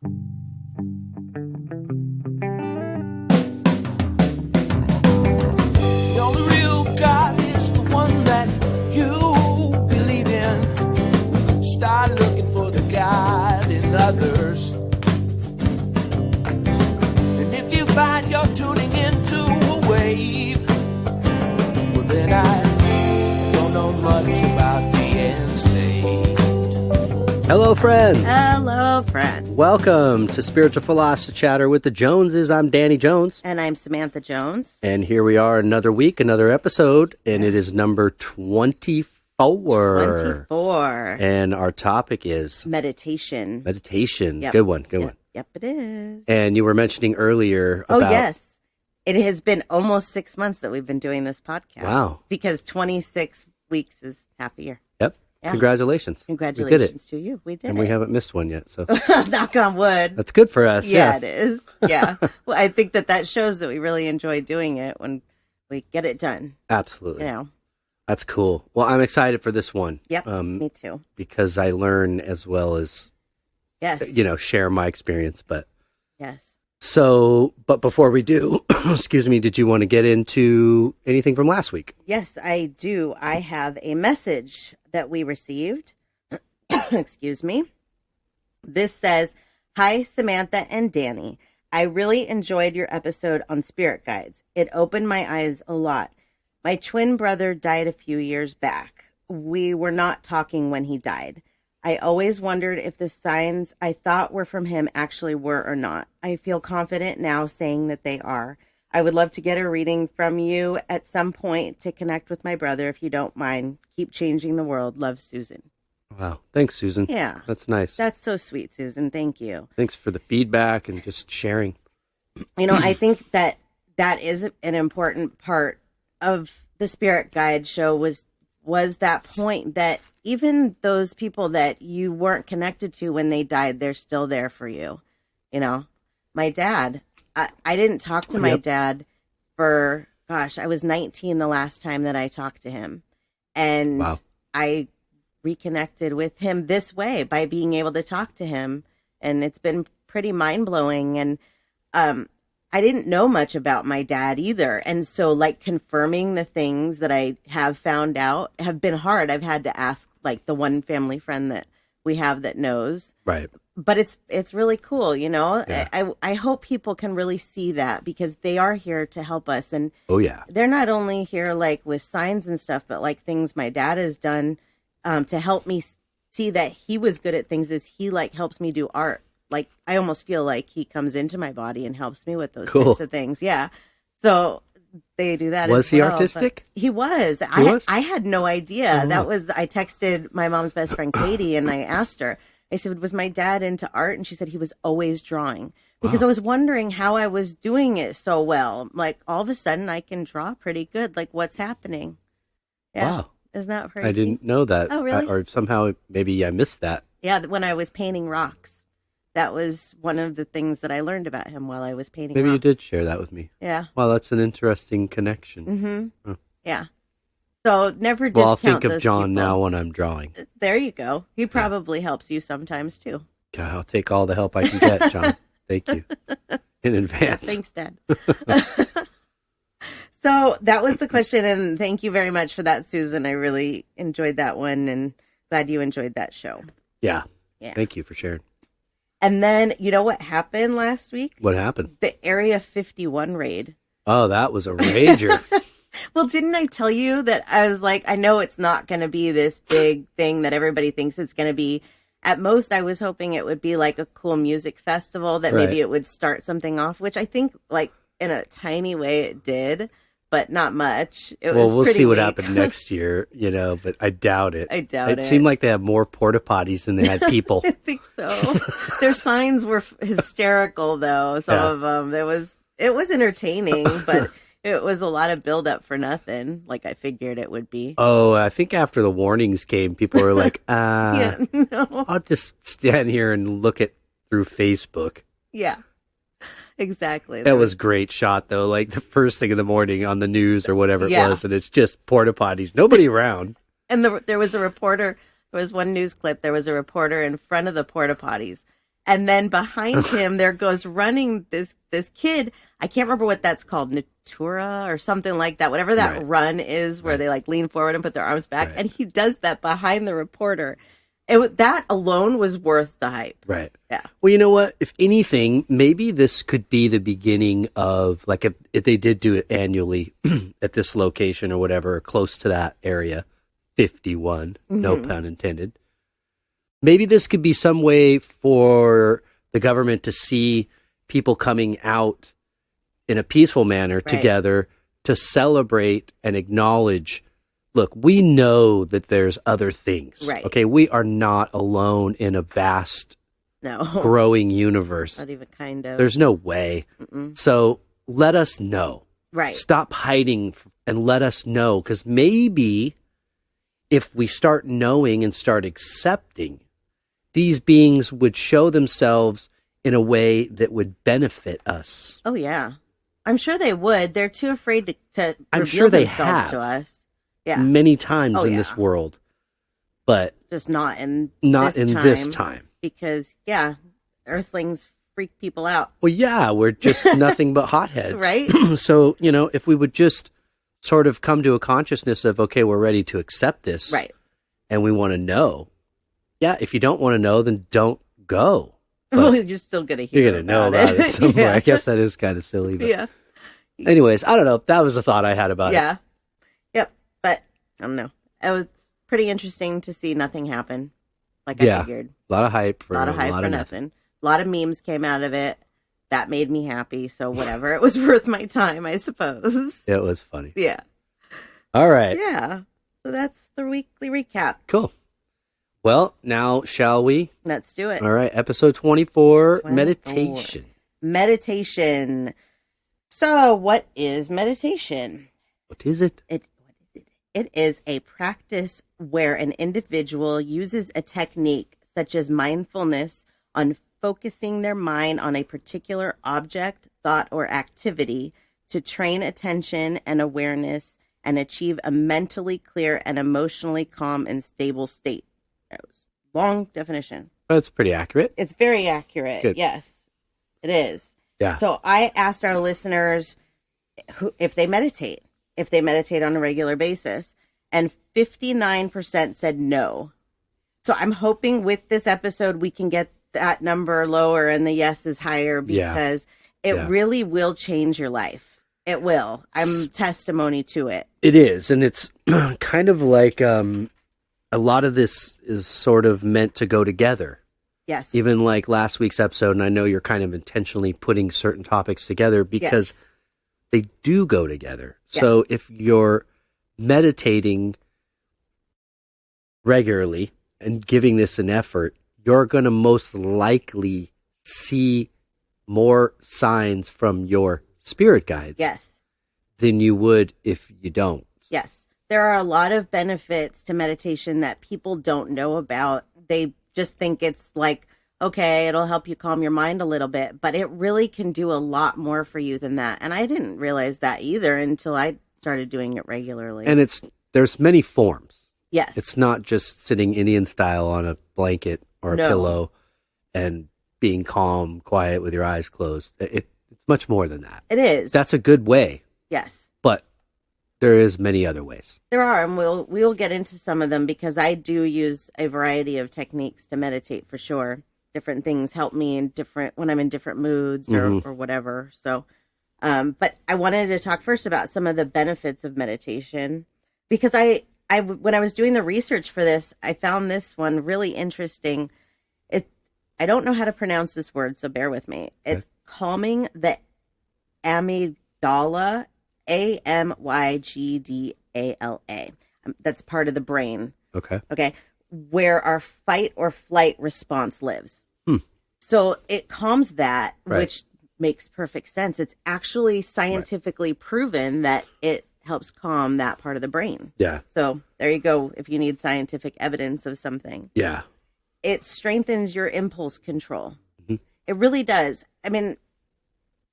The only real God is the one that you believe in. Start looking for the God in others. And if you find you're tuning into a wave, well then I don't know much about being saved. Hello, friends. Hello, friends. Welcome to Spiritual Philos-o-Chatter with the Joneses. I'm Danny Jones. And I'm Samantha Jones. And here we are, another week, another episode, and It is number 24. 24. And our topic is... Meditation. Yep. Good one. Yep, it is. And you were mentioning earlier about... Oh, yes. It has been almost 6 months that we've been doing this podcast. Wow. Because 26 weeks is half a year. Yep. Yeah. Congratulations. Congratulations we did it. To you. We did and it. we haven't missed one yet, so... Knock on wood. That's good for us. Yeah, it is. Yeah. Well, I think that shows that we really enjoy doing it when we get it done. Absolutely. You know. That's cool. Well, I'm excited for this one. Yep, me too. Because I learn as well as, share my experience. But yes. So, but before we do, excuse me, did you want to get into anything from last week? Yes, I do. I have a message that we received. Excuse me. This says, "Hi, Samantha and Danny. I really enjoyed your episode on spirit guides. It opened my eyes a lot. My twin brother died a few years back. We were not talking when he died. I always wondered if the signs I thought were from him actually were or not. I feel confident now saying that they are. I would love to get a reading from you at some point to connect with my brother if you don't mind. Keep changing the world. Love, Susan." Wow. Thanks, Susan. Yeah. That's nice. That's so sweet, Susan. Thank you. Thanks for the feedback and just sharing. I think that is an important part of the Spirit Guide show was that point that even those people that you weren't connected to when they died, they're still there for you. My dad, I didn't talk to my dad for, I was 19 the last time that I talked to him. And wow. I reconnected with him this way by being able to talk to him. And it's been pretty mind-blowing. And I didn't know much about my dad either. And so confirming the things that I have found out have been hard. I've had to ask the one family friend that we have that knows. Right. But it's really cool, Yeah. I hope people can really see that because they are here to help us. And oh yeah, they're not only here with signs and stuff, but things my dad has done to help me see that he was good at things is he helps me do art. I almost feel like he comes into my body and helps me with those types of things. Yeah. So they do that. Was he artistic? He was. I had no idea. I texted my mom's best friend, Katie, and I asked her, I said, was my dad into art? And she said he was always drawing because I was wondering how I was doing it so well. All of a sudden I can draw pretty good. What's happening? Yeah. Wow. Isn't that crazy? I didn't know that. Oh, really? Or somehow maybe I missed that. Yeah. When I was painting rocks. That was one of the things that I learned about him while I was painting Maybe rocks. you did share that with me. Yeah. Well, that's an interesting connection. Mm-hmm. Oh. Yeah. So never discount Well, I'll think of those John people. now when I'm drawing. There you go. He probably helps you sometimes too. God, I'll take all the help I can get, John. Thank you in advance. Thanks, Dad. So that was the question, and thank you very much for that, Susan. I really enjoyed that one, and glad you enjoyed that show. Yeah. Thank you for sharing. And then, you know what happened last week? What happened? The Area 51 raid. Oh, that was a rager. Well, didn't I tell you that I was I know it's not going to be this big thing that everybody thinks it's going to be. At most, I was hoping it would be a cool music festival that maybe it would start something off, which I think in a tiny way it did, but not much. We'll see what happened next year, but I doubt it. It seemed like they had more porta potties than they had people. I think so. Their signs were hysterical, though. Some of them. It was entertaining, but it was a lot of build up for nothing, like I figured it would be. Oh, I think after the warnings came, people were like, no. I'll just stand here and look through Facebook. Yeah. Exactly. That was a great shot, though. The first thing in the morning on the news or whatever it was, and it's just porta potties, nobody around. And there was a reporter. There was one news clip. There was a reporter in front of the porta potties, And then behind him, there goes running this kid. I can't remember what that's called, Natura or something like that. Whatever that run is, where they like lean forward and put their arms back, and he does that behind the reporter. That alone was worth the hype. Right. Yeah. Well, you know what? If anything, maybe this could be the beginning of, like, if they did do it annually at this location or whatever, or close to that area, 51, no pun intended. Maybe this could be some way for the government to see people coming out in a peaceful manner together to celebrate and acknowledge, look, we know that there's other things. Right. Okay, we are not alone in a vast, growing universe. Not even kind of. There's no way. So let us know. Right. Stop hiding and let us know, because maybe if we start knowing and start accepting, these beings would show themselves in a way that would benefit us. Oh, yeah. I'm sure they would. They're too afraid to I'm reveal sure they themselves have to us. Yeah. Many times in this world. But just not in this time. Because, Earthlings freak people out. Well, yeah, we're just nothing but hotheads. Right? So, if we would just sort of come to a consciousness of, okay, we're ready to accept this. Right. And we want to know. Yeah, if you don't want to know, then don't go. Well, you're still going to hear You're going to know about it somewhere. I guess that is kind of silly. But yeah. Anyways, I don't know. That was a thought I had about it. Yeah. Yep. But, I don't know. It was pretty interesting to see nothing happen. Like I figured. A lot of hype for nothing. A lot of memes came out of it. That made me happy. So whatever. It was worth my time, I suppose. It was funny. Yeah. All right. Yeah. So that's the weekly recap. Cool. Well, now shall we? Let's do it. All right. Episode 24, meditation. Meditation. So what is meditation? What is it? It is a practice where an individual uses a technique such as mindfulness on focusing their mind on a particular object, thought, or activity to train attention and awareness and achieve a mentally clear and emotionally calm and stable state. That was a long definition. That's pretty accurate. It's very accurate. Good. Yes, it is. Yeah. So I asked our listeners if they meditate on a regular basis, and 59% said no. So I'm hoping with this episode we can get that number lower and the yeses higher, because it really will change your life. It will. I'm testimony to it. It is. And it's kind of like a lot of this is sort of meant to go together. Yes. Even like last week's episode, and I know you're kind of intentionally putting certain topics together because they do go together. Yes. So if you're meditating regularly and giving this an effort, you're going to most likely see more signs from your spirit guides. Yes. Than you would if you don't. Yes. There are a lot of benefits to meditation that people don't know about. They just think it's like, okay, it'll help you calm your mind a little bit, but it really can do a lot more for you than that. And I didn't realize that either until I started doing it regularly. And there's many forms. Yes. It's not just sitting Indian style on a blanket or a pillow and being calm, quiet with your eyes closed. It's much more than that. It is. That's a good way. Yes. But there is many other ways. There are, and we'll get into some of them, because I do use a variety of techniques to meditate for sure. Different things help me when I'm in different moods or whatever. So, but I wanted to talk first about some of the benefits of meditation, because I when I was doing the research for this, I found this one really interesting. I don't know how to pronounce this word, so bear with me. It's calming the amygdala, amygdala. That's part of the brain. Okay. Where our fight or flight response lives. So it calms that, which makes perfect sense. It's actually scientifically proven that it helps calm that part of the brain. Yeah. So there you go. If you need scientific evidence of something. Yeah. It strengthens your impulse control. Mm-hmm. It really does. I mean,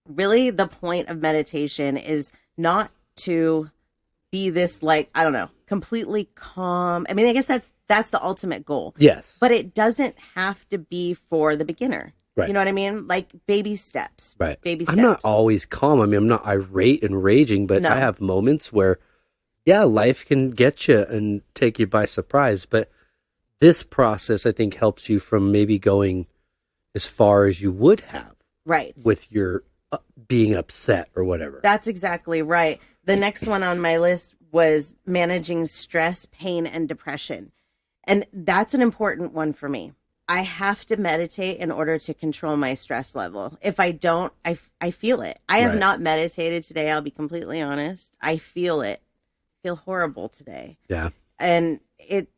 really the point of meditation is not to be this, like, I don't know, completely calm. I mean, I guess that's the ultimate goal. Yes. But it doesn't have to be for the beginner. Right. You know what I mean? Like baby steps. Right. Baby steps. I'm not always calm. I mean, I'm not irate and raging, but No. I have moments where, yeah, life can get you and take you by surprise. But this process, I think, helps you from maybe going as far as you would have. Right. With your being upset or whatever. That's exactly right. The next one on my list was managing stress, pain, and depression. And that's an important one for me. I have to meditate in order to control my stress level. If I don't, I feel it. I have not meditated today. I'll be completely honest. I feel it. I feel horrible today. Yeah. And it's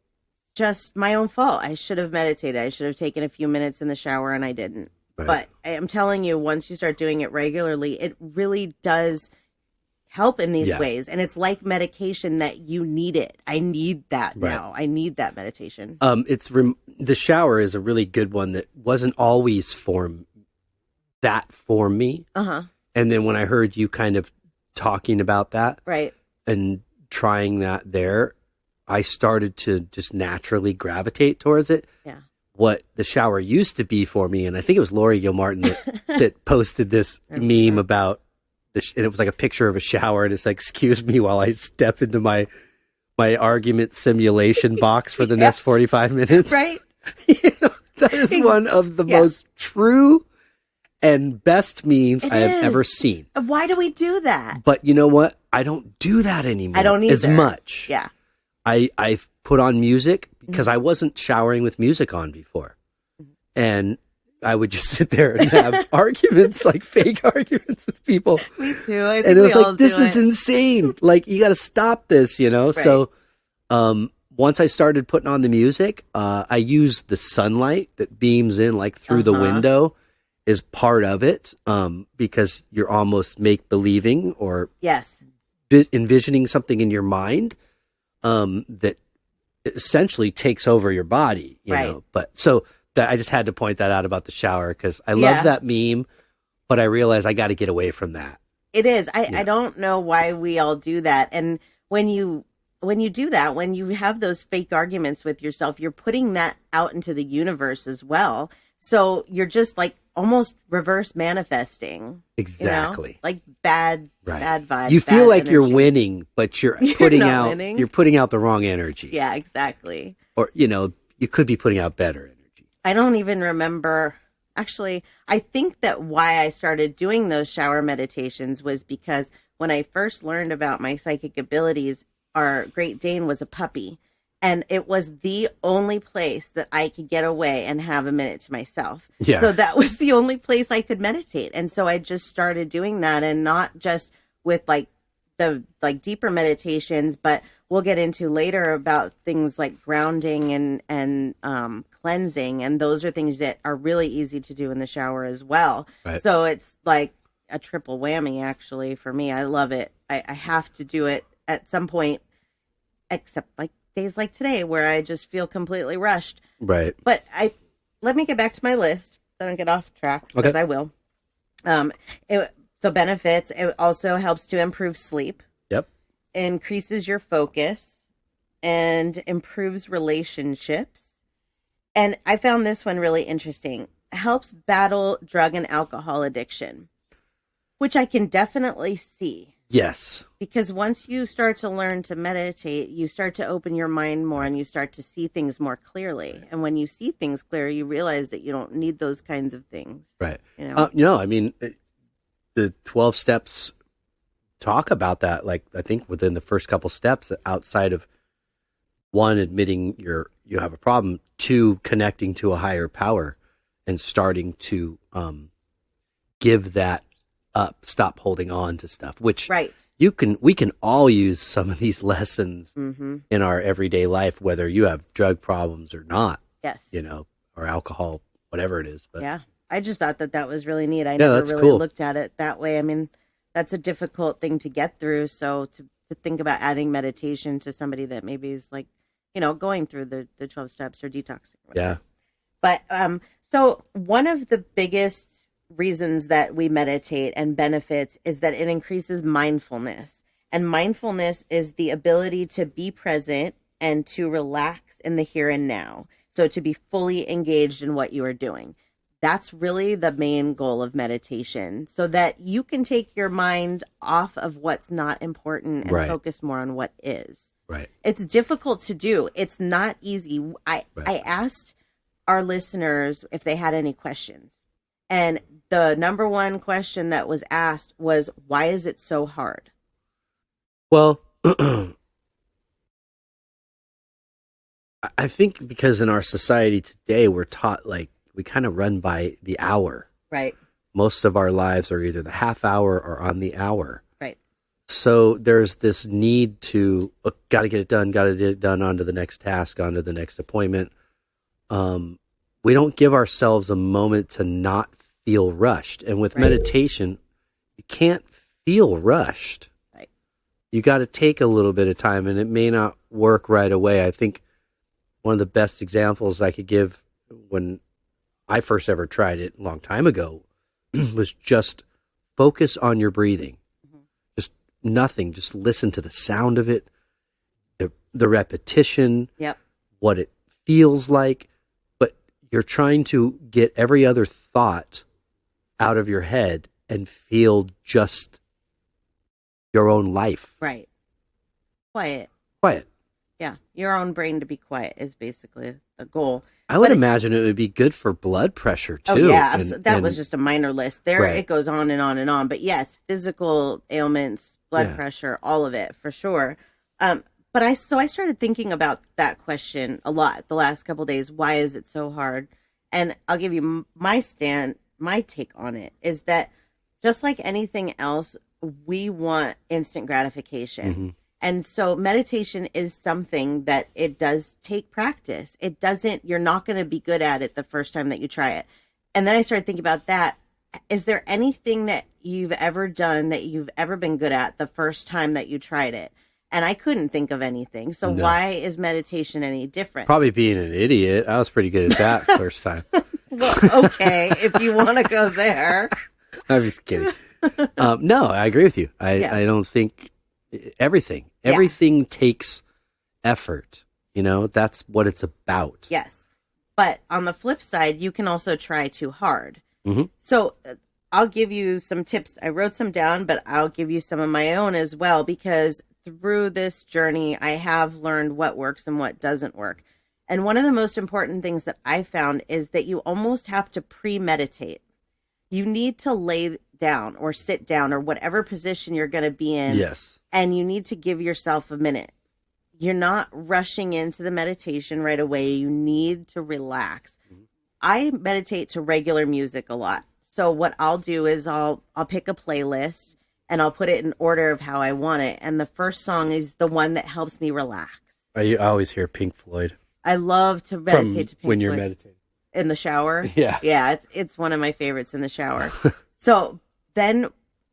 just my own fault. I should have meditated. I should have taken a few minutes in the shower and I didn't. Right. But I'm telling you, once you start doing it regularly, it really does help in these ways. And it's like medication that you need it. I need that now. I need that meditation. The shower is a really good one that wasn't always for me. Uh-huh. And then when I heard you kind of talking about that Right. and trying that there, I started to just naturally gravitate towards it. Yeah. What the shower used to be for me, and I think it was Lori Gilmartin that posted this meme about and it was like a picture of a shower, and it's like, excuse me while I step into my argument simulation box for the next 45 minutes. Right. You know, that is one of the most true and best memes I have ever seen. Why do we do that? But you know what? I don't do that anymore. I don't either. As much. Yeah. I've put on music because I wasn't showering with music on before. And I would just sit there and have arguments, like fake arguments with people. Me too. I think and it was we all like, this do is it. insane. Like, you got to stop this, you know? Right. So once I started putting on the music, I use the sunlight that beams in like through the window is part of it, because you're almost make-believing or envisioning something in your mind that essentially takes over your body, you know? But so I just had to point that out about the shower because I love that meme, but I realize I got to get away from that. It is. I don't know why we all do that. And when you do that, when you have those fake arguments with yourself, you're putting that out into the universe as well. So you're just like almost reverse manifesting. Exactly. You know? Like bad vibes. You feel bad like energy. you're winning, but you're putting out winning. you're putting out the wrong energy. Yeah, exactly. Or, you know, you could be putting out better energy. I don't even remember. Actually, I think that why I started doing those shower meditations was because when I first learned about my psychic abilities, our Great Dane was a puppy. And it was the only place that I could get away and have a minute to myself. Yeah. So that was the only place I could meditate. And so I just started doing that, and not just with like the deeper meditations, but we'll get into later about things like grounding and cleansing. And those are things that are really easy to do in the shower as well. Right. So it's like a triple whammy, actually, for me. I love it. I have to do it at some point, except like days like today where I just feel completely rushed. Right. But let me get back to my list so I don't get off track, because I will. So benefits, it also helps to improve sleep. Yep. Increases your focus and improves relationships. And I found this one really interesting. Helps battle drug and alcohol addiction, which I can definitely see. Yes. Because once you start to learn to meditate, you start to open your mind more and you start to see things more clearly. And when you see things clear, you realize that you don't need those kinds of things. Right. You know? I mean, the 12 steps talk about that. Like, I think within the first couple steps, outside of one, admitting you have a problem, two, connecting to a higher power and starting to give that up, stop holding on to stuff, which we can all use some of these lessons in our everyday life, whether you have drug problems or not. Yes. You know, or alcohol, whatever it is. But yeah. I just thought that was really neat. I never really looked at it that way. I mean, that's a difficult thing to get through. So to think about adding meditation to somebody that maybe is like, you know, going through the 12 steps or detoxing. Or yeah. But so one of the biggest reasons that we meditate and benefits is that it increases mindfulness. And mindfulness is the ability to be present and to relax in the here and now. So to be fully engaged in what you are doing. that's really the main goal of meditation, so that you can take your mind off of what's not important and focus more on what is. Right. It's difficult to do. It's not easy. I asked our listeners if they had any questions. And the number one question that was asked was, why is it so hard? Well, I think because in our society today, we're taught like we kind of run by the hour. Right. Most of our lives are either the half hour or on the hour. Right. So there's this need to, got to get it done, on to the next task, on to the next appointment. We don't give ourselves a moment to not feel rushed. And with meditation, you can't feel rushed. Right. You got to take a little bit of time, and it may not work right away. I think one of the best examples I could give when I first ever tried it a long time ago was just focus on your breathing. Mm-hmm. Just nothing. Just listen to the sound of it, the repetition, what it feels like. But you're trying to get every other thought out of your head and feel just your own life. Right. Quiet. Yeah. Your own brain to be quiet is basically the goal. I would imagine it would be good for blood pressure too. Oh yeah, that was just a minor list. There it goes on and on and on. But yes, physical ailments, blood pressure, all of it for sure. But I started thinking about that question a lot the last couple of days. Why is it so hard? And I'll give you my take on it is that just like anything else, we want instant gratification. Mm-hmm. And so meditation is something that it does take practice. You're not going to be good at it the first time that you try it. And then I started thinking about that. Is there anything that you've ever done that you've ever been good at the first time that you tried it? And I couldn't think of anything. So why is meditation any different? Probably being an idiot. I was pretty good at that first time. Well, okay, if you want to go there. I'm just kidding. No, I agree with you. I don't think everything takes effort. You know, that's what it's about. Yes. But on the flip side, you can also try too hard. Mm-hmm. So I'll give you some tips. I wrote some down, but I'll give you some of my own as well, because through this journey, I have learned what works and what doesn't work. And one of the most important things that I found is that you almost have to premeditate. You need to lay down or sit down or whatever position you're going to be in. Yes. And you need to give yourself a minute. You're not rushing into the meditation right away. You need to relax. Mm-hmm. I meditate to regular music a lot. So what I'll do is I'll pick a playlist and I'll put it in order of how I want it. And the first song is the one that helps me relax. I always hear Pink Floyd. I love to meditate to Pink Floyd. When you're meditating. In the shower? Yeah. Yeah, it's one of my favorites in the shower. So then,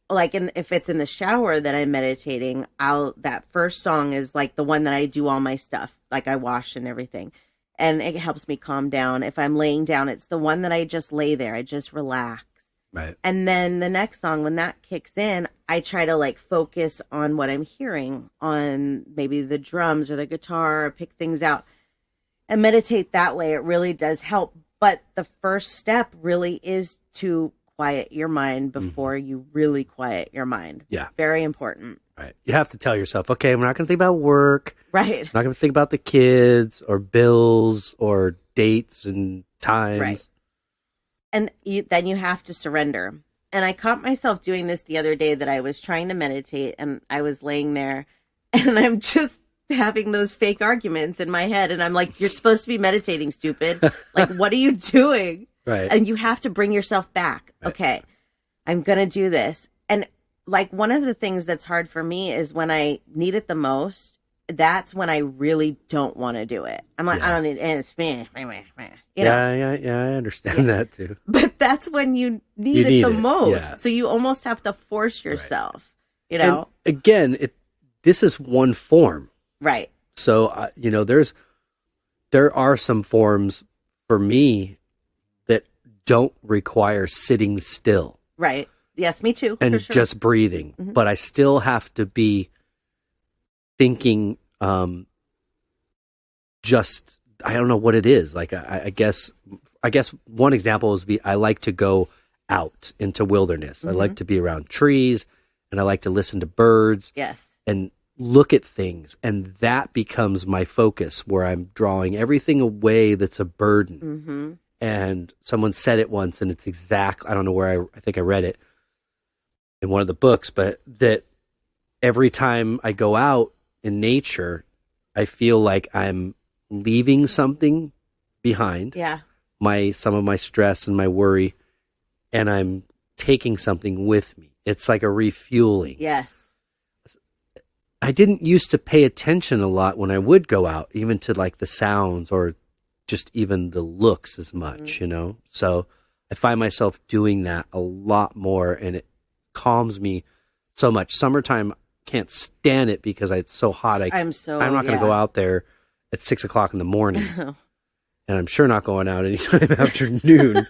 if it's in the shower that I'm meditating, that first song is like the one that I do all my stuff, like I wash and everything. And it helps me calm down. If I'm laying down, it's the one that I just lay there. I just relax. Right. And then the next song, when that kicks in, I try to focus on what I'm hearing, on maybe the drums or the guitar, or pick things out and meditate that way. It really does help. But the first step really is to quiet your mind before you really quiet your mind. Yeah. Very important. Right. You have to tell yourself, okay, I'm not going to think about work. Right. I'm not going to think about the kids or bills or dates and times. Right. And then you have to surrender. And I caught myself doing this the other day, that I was trying to meditate and I was laying there and I'm just having those fake arguments in my head. And I'm like, you're supposed to be meditating, stupid. Like, what are you doing? Right. And you have to bring yourself back. Right. Okay, I'm going to do this. And one of the things that's hard for me is when I need it the most, that's when I really don't want to do it. I'm like, I don't need it. And it's me. Yeah, I understand that too. But that's when you need it the most. Yeah. So you almost have to force yourself, you know? And again, this is one form. Right. So, there are some forms for me that don't require sitting still. Right. Yes, me too. And just breathing. Mm-hmm. But I still have to be thinking, I don't know what it is. I guess I guess one example is I like to go out into wilderness. I like to be around trees, and I like to listen to birds. Yes. And look at things, and that becomes my focus, where I'm drawing everything away that's a burden. And someone said it once, and it's I don't know where I think I read it in one of the books, but that every time I go out in nature, I feel like I'm leaving something behind. Yeah. Some of my stress and my worry, and I'm taking something with me. It's like a refueling. Yes. I didn't used to pay attention a lot when I would go out, even to like the sounds or just even the looks as much, you know? So I find myself doing that a lot more, and it calms me so much. Summertime, can't stand it because it's so hot. I'm not going to go out there at 6 o'clock in the morning. And I'm sure not going out anytime after noon.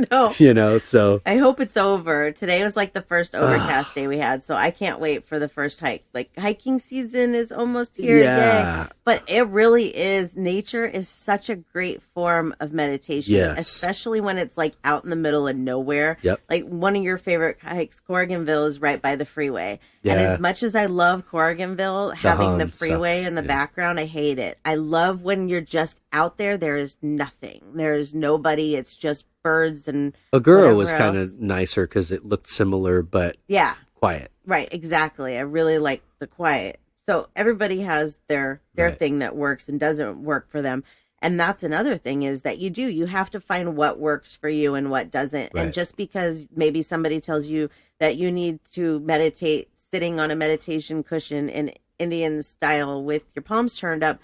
No. You know, so. I hope it's over. Today was like the first overcast day we had, so I can't wait for the first hike. Like, hiking season is almost here. Yeah. Yay. But it really is. Nature is such a great form of meditation, especially when it's like out in the middle of nowhere. Yep. Like one of your favorite hikes, Corriganville, is right by the freeway. Yeah. And as much as I love Corriganville, having the freeway sucks, in the background, I hate it. I love when you're just out there. There is nothing. There is nobody. It's just birds and Aguro was kind of nicer because it looked similar, but quiet. Right, exactly. I really like the quiet. So everybody has their thing that works and doesn't work for them. And that's another thing is that you have to find what works for you and what doesn't. Right. And just because maybe somebody tells you that you need to meditate sitting on a meditation cushion in Indian style with your palms turned up,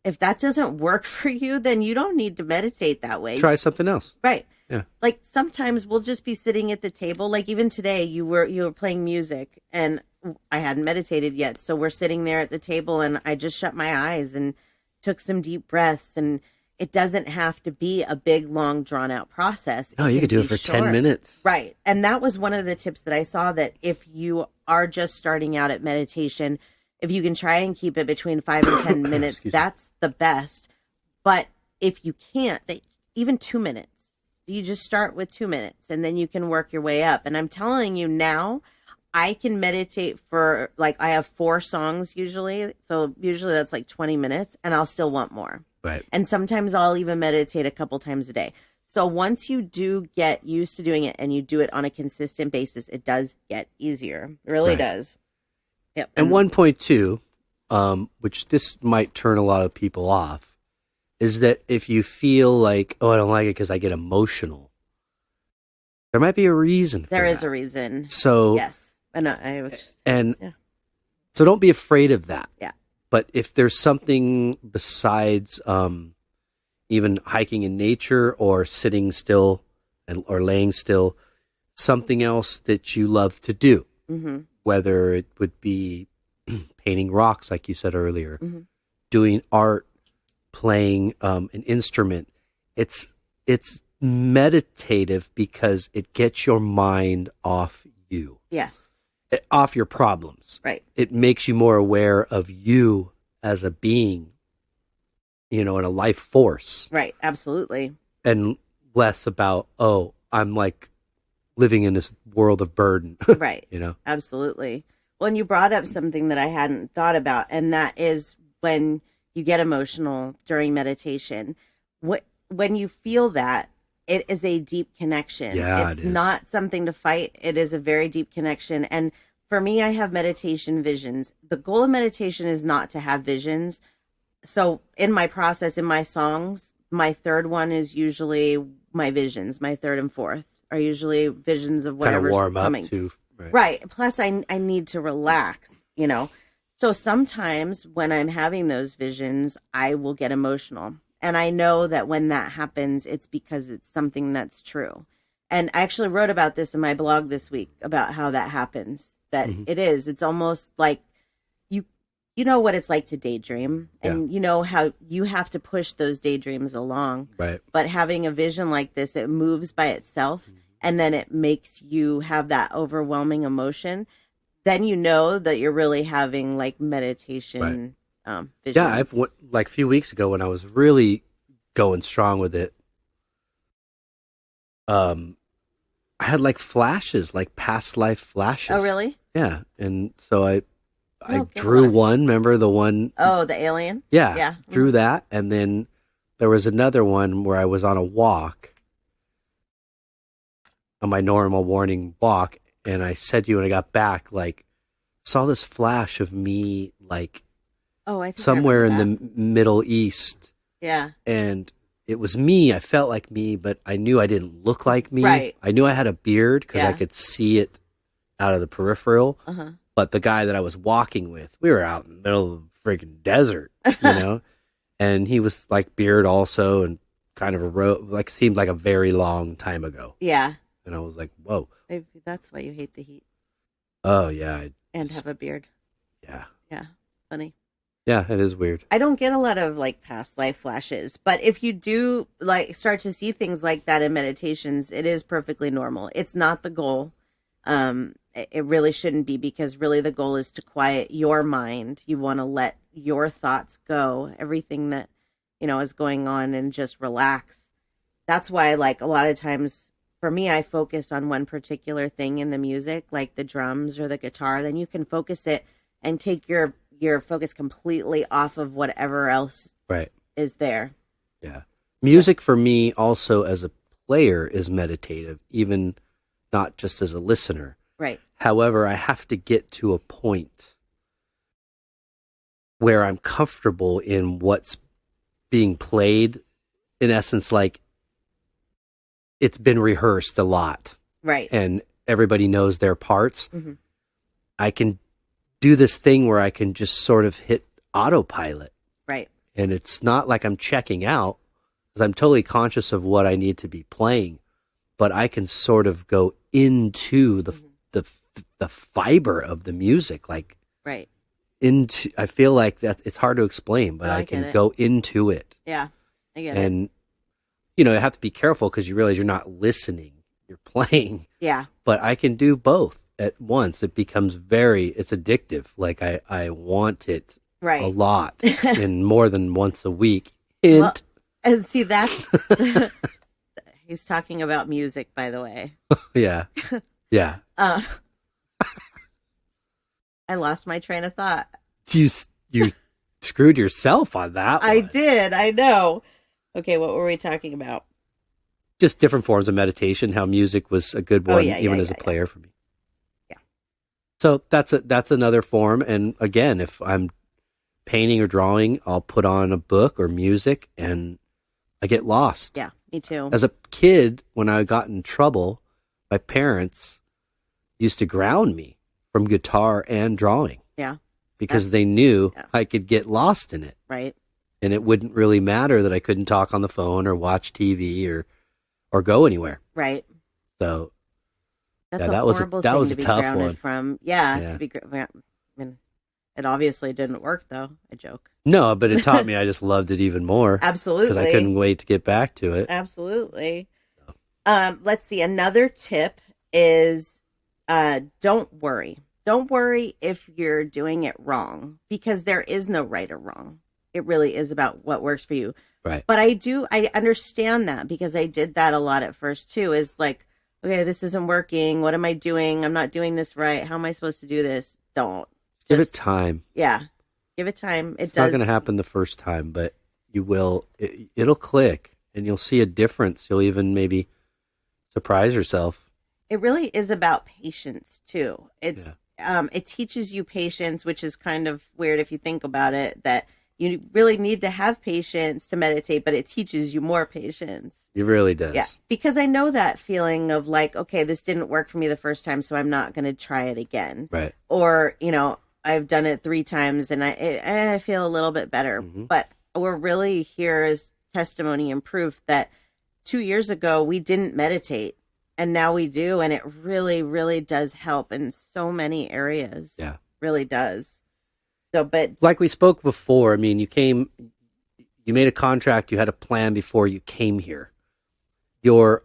if that doesn't work for you, then you don't need to meditate that way. Try something else. Right. Yeah. Like sometimes we'll just be sitting at the table. Like even today, you were playing music and I hadn't meditated yet. So we're sitting there at the table and I just shut my eyes and took some deep breaths. And it doesn't have to be a big, long, drawn out process. No, you could do it for 10 minutes. Right. And that was one of the tips that I saw, that if you are just starting out at meditation, if you can try and keep it between 5 and 10 minutes, that's the best. But if you can't, even 2 minutes. You just start with 2 minutes and then you can work your way up. And I'm telling you now, I can meditate for I have 4 songs usually. So usually that's like 20 minutes and I'll still want more. Right. And sometimes I'll even meditate a couple times a day. So once you do get used to doing it and you do it on a consistent basis, it does get easier. It really does. Yep. And one point too, which this might turn a lot of people off, is that if you feel like, oh, I don't like it because I get emotional, there might be a reason for There is that. a reason. So yes. So don't be afraid of that. Yeah. But if there's something besides even hiking in nature or sitting still or laying still, something else that you love to do, whether it would be painting rocks, like you said earlier, doing art, playing an instrument, it's meditative because it gets your mind off you. Yes. Off your problems. Right. It makes you more aware of you as a being, and a life force. Right. Absolutely. And less about, oh, I'm like living in this world of burden. Right. Absolutely. Well, and you brought up something that I hadn't thought about, and that is when you get emotional during meditation. When you feel that, it is a deep connection. Yeah, it's not something to fight. It is a very deep connection. And for me, I have meditation visions. The goal of meditation is not to have visions. So in my process, in my songs, my third one is usually my visions. My third and fourth are usually visions of whatever's warm coming. Up too. Right. Plus, I need to relax, So sometimes when I'm having those visions, I will get emotional. And I know that when that happens, it's because it's something that's true. And I actually wrote about this in my blog this week about how that happens. That it's almost like you know what it's like to daydream. And you know how you have to push those daydreams along. Right. But having a vision like this, it moves by itself. And then it makes you have that overwhelming emotion. Then you know that you're really having meditation visions. Yeah, a few weeks ago when I was really going strong with it, I had like flashes, like past life flashes. Oh, really? Yeah. And so I get drew a lot. one, remember the one? Oh, the alien? Yeah. Yeah. Drew that. And then there was another one where I was on a walk, on my normal morning walk. And I said to you when I got back, like, saw this flash of me, like, Oh, I think somewhere I in remember the Middle East. Yeah. And it was me. I felt like me, but I knew I didn't look like me. Right. I knew I had a beard because I Yeah. could see it out of the peripheral. Uh-huh. But the guy that I was walking with, we were out in the middle of the freaking desert, you know? And he was like beard also, and kind of like seemed like a very long time ago. Yeah. And I was like, whoa. Maybe that's why you hate the heat Oh, yeah. and have a beard. Yeah. Yeah. Funny. Yeah, it is weird. I don't get a lot of like past life flashes, but if you do like start to see things like that in meditations, it is perfectly normal. It's not the goal. It really shouldn't be, because really the goal is to quiet your mind. You want to let your thoughts go, everything that, is going on, and just relax. That's why, like, a lot of times for me, I focus on one particular thing in the music, like the drums or the guitar. Then you can focus it and take your focus completely off of whatever else Right. is there. Yeah. Music for me also as a player is meditative, even not just as a listener. Right. However, I have to get to a point where I'm comfortable in what's being played. In essence, like, it's been rehearsed a lot. Right. And everybody knows their parts. Mm-hmm. I can do this thing where I can just sort of hit autopilot. Right. And it's not like I'm checking out, because I'm totally conscious of what I need to be playing, but I can sort of go into the fiber of the music, like Right. into. I feel like that it's hard to explain, but Oh, I I can get it. go into it. Yeah. I get it. And you have to be careful because you realize you're not listening, you're playing. Yeah. But I can do both at once. It becomes it's addictive. Like I want it Right. a lot and more than once a week. Hint. Well, and see, that's he's talking about music, by the way. Yeah. Yeah. I lost my train of thought. You screwed yourself on that one. I did. I know. Okay, what were we talking about? Just different forms of meditation, how music was a good one, yeah, even yeah, as a yeah, player for me. Yeah. So that's another form. And again, if I'm painting or drawing, I'll put on a book or music and I get lost. Yeah, me too. As a kid, when I got in trouble, my parents used to ground me from guitar and drawing. Yeah. Because they knew yeah. I could get lost in it. Right. And it wouldn't really matter that I couldn't talk on the phone or watch TV or go anywhere. Right. So That's that a was horrible that thing was to a be tough grounded one. from. Yeah, Yeah. to be. I mean, it obviously didn't work, though. I joke. No, but it taught me I just loved it even more. Absolutely. Because I couldn't wait to get back to it. Absolutely. Let's see. Another tip is don't worry. Don't worry if you're doing it wrong, because there is no right or wrong. It really is about what works for you. Right. But I understand that, because I did that a lot at first too, is like, okay, this isn't working. What am I doing? I'm not doing this right. How am I supposed to do this? Don't. Give it time. Yeah. Give it time. It's not going to happen the first time, but you will. It'll click and you'll see a difference. You'll even maybe surprise yourself. It really is about patience too. It teaches you patience, which is kind of weird if you think about it, that you really need to have patience to meditate, but it teaches you more patience. It really does. Yeah, because I know that feeling of like, okay, this didn't work for me the first time, so I'm not going to try it again. Right. Or, I've done it 3 times and I feel a little bit better. Mm-hmm. But we're really here as testimony and proof that 2 years ago we didn't meditate. And now we do, and it really, really does help in so many areas. Yeah. Really does. So, but like we spoke before, I mean, you made a contract, you had a plan before you came here. Your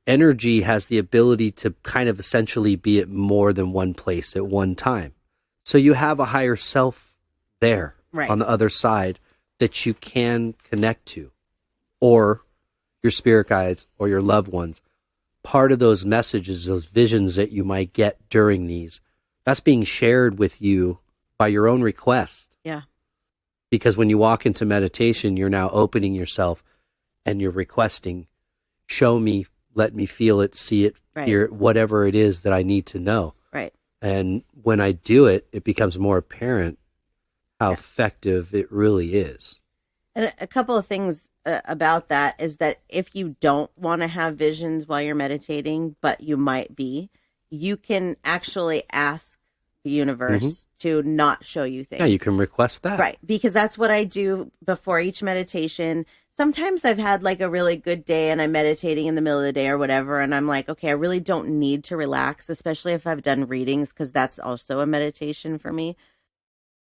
energy has the ability to kind of essentially be at more than one place at one time. So you have a higher self there Right. on the other side that you can connect to, or your spirit guides or your loved ones. part of those messages, those visions that you might get during these, that's being shared with you by your own request. Yeah. Because when you walk into meditation, you're now opening yourself and you're requesting, show me, let me feel it, see it, hear it, whatever it is that I need to know. Right. And when I do it, it becomes more apparent how effective it really is. And a couple of things about that is that if you don't want to have visions while you're meditating, but you might be, you can actually ask the universe to not show you things. Yeah, you can request that. Right. Because that's what I do before each meditation. Sometimes I've had like a really good day and I'm meditating in the middle of the day or whatever. And I'm like, okay, I really don't need to relax, especially if I've done readings, because that's also a meditation for me.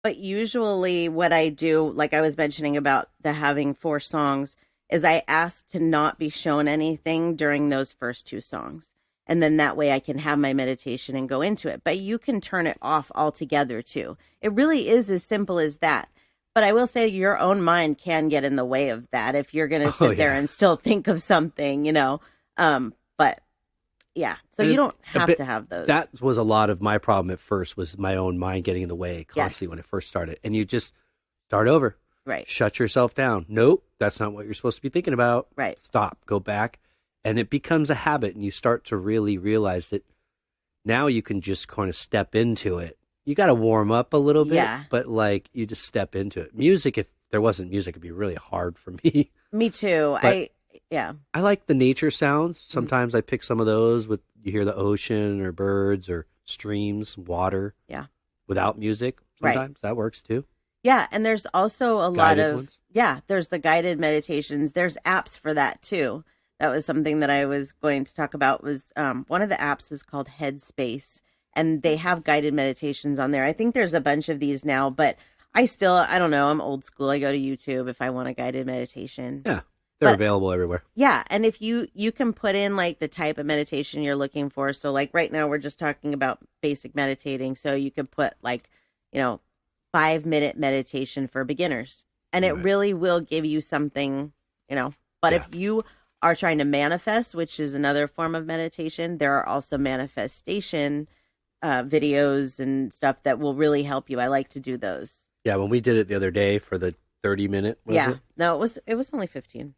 But usually what I do, like I was mentioning about the having 4 songs, is I ask to not be shown anything during those first 2 songs. And then that way I can have my meditation and go into it. But you can turn it off altogether too. It really is as simple as that. But I will say your own mind can get in the way of that if you're going to sit there and still think of something, you know. But yeah, so you don't have to have those. That was a lot of my problem at first, was my own mind getting in the way constantly when I first started. And you just start over. Right. Shut yourself down. Nope, that's not what you're supposed to be thinking about. Right. Stop, go back. And it becomes a habit, and you start to really realize that now you can just kind of step into it. You got to warm up a little bit, but like you just step into it. Music, if there wasn't music, it'd be really hard for me. Me too. I like the nature sounds. Sometimes I pick some of those with, you hear the ocean or birds or streams, water. Yeah. Without music, sometimes that works too. Yeah, and there's also a lot of ones. There's the guided meditations. There's apps for that too. That was something that I was going to talk about. Was one of the apps is called Headspace, and they have guided meditations on there. I think there's a bunch of these now, but I don't know. I'm old school. I go to YouTube if I want a guided meditation. Yeah, they're available everywhere. Yeah, and if you can put in like the type of meditation you're looking for. So like right now we're just talking about basic meditating. So you could put like, 5-minute meditation for beginners, and it really will give you something, But if you are trying to manifest, which is another form of meditation, there are also manifestation videos and stuff that will really help you. I like to do those. Yeah, when we did it the other day for the 30-minute, it? No, it was only 15.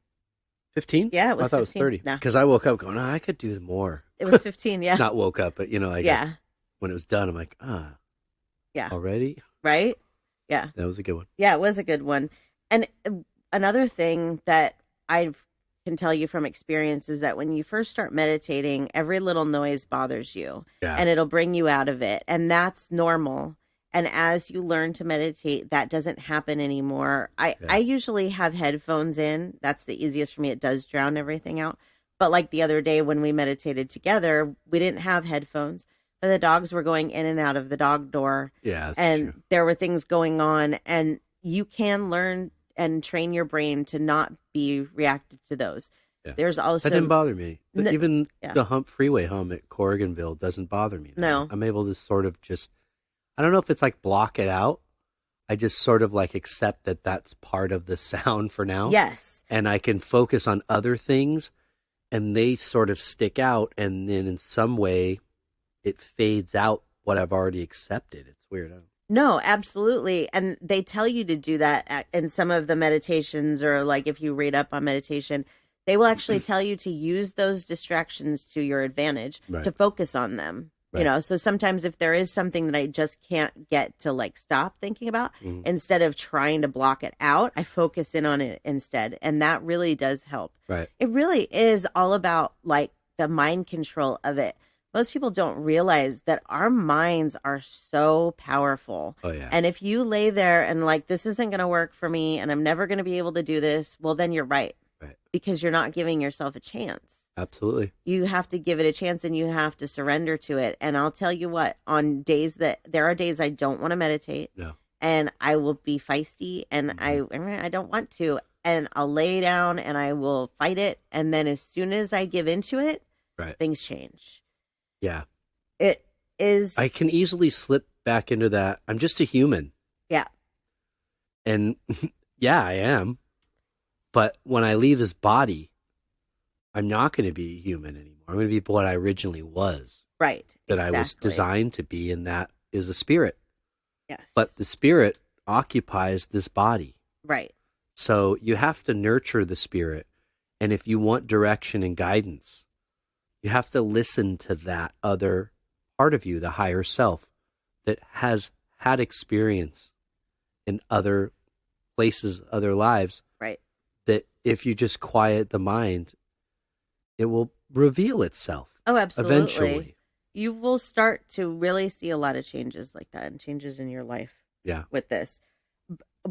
15? Yeah, it was 15. I thought it was 30. Because I woke up going, I could do more. It was 15, yeah. Not woke up, but, when it was done, I'm like, already? Right? Yeah. That was a good one. Yeah, it was a good one. And another thing that I can tell you from experience is that when you first start meditating, every little noise bothers you and it'll bring you out of it. And that's normal. And as you learn to meditate, that doesn't happen anymore. I usually have headphones in. That's the easiest for me. It does drown everything out. But like the other day when we meditated together, we didn't have headphones, but the dogs were going in and out of the dog door. Yeah. And true. There were things going on, and you can learn and train your brain to not be reactive to those. Yeah. There's also that didn't bother me. Even the freeway hum at Corriganville doesn't bother me. No, I'm able to sort of just, I don't know if it's like block it out. I just sort of like accept that that's part of the sound for now. Yes. And I can focus on other things, and they sort of stick out, and then in some way it fades out what I've already accepted. It's weird. No, absolutely. And they tell you to do that in some of the meditations, or like if you read up on meditation, they will actually tell you to use those distractions to your advantage, to focus on them. Right. So sometimes if there is something that I just can't get to like stop thinking about, instead of trying to block it out, I focus in on it instead. And that really does help. Right. It really is all about like the mind control of it. Most people don't realize that our minds are so powerful. Oh, yeah. And if you lay there and like, this isn't going to work for me and I'm never going to be able to do this, well, then you're right. Right. Because you're not giving yourself a chance. Absolutely. You have to give it a chance, and you have to surrender to it. And I'll tell you what, on days that there are days I don't want to meditate, and I will be feisty, and I don't want to, and I'll lay down and I will fight it. And then as soon as I give into it, things change. Yeah. It is. I can easily slip back into that. I'm just a human. Yeah. And I am. But when I leave this body, I'm not going to be human anymore. I'm going to be what I originally was, Right. that exactly. I was designed to be, and that is a spirit. Yes. But the spirit occupies this body. Right. So you have to nurture the spirit. And if you want direction and guidance, you have to listen to that other part of you, the higher self, that has had experience in other places, other lives. Right. That if you just quiet the mind, it will reveal itself. Oh, absolutely. Eventually. You will start to really see a lot of changes like that, and changes in your life. Yeah. With this.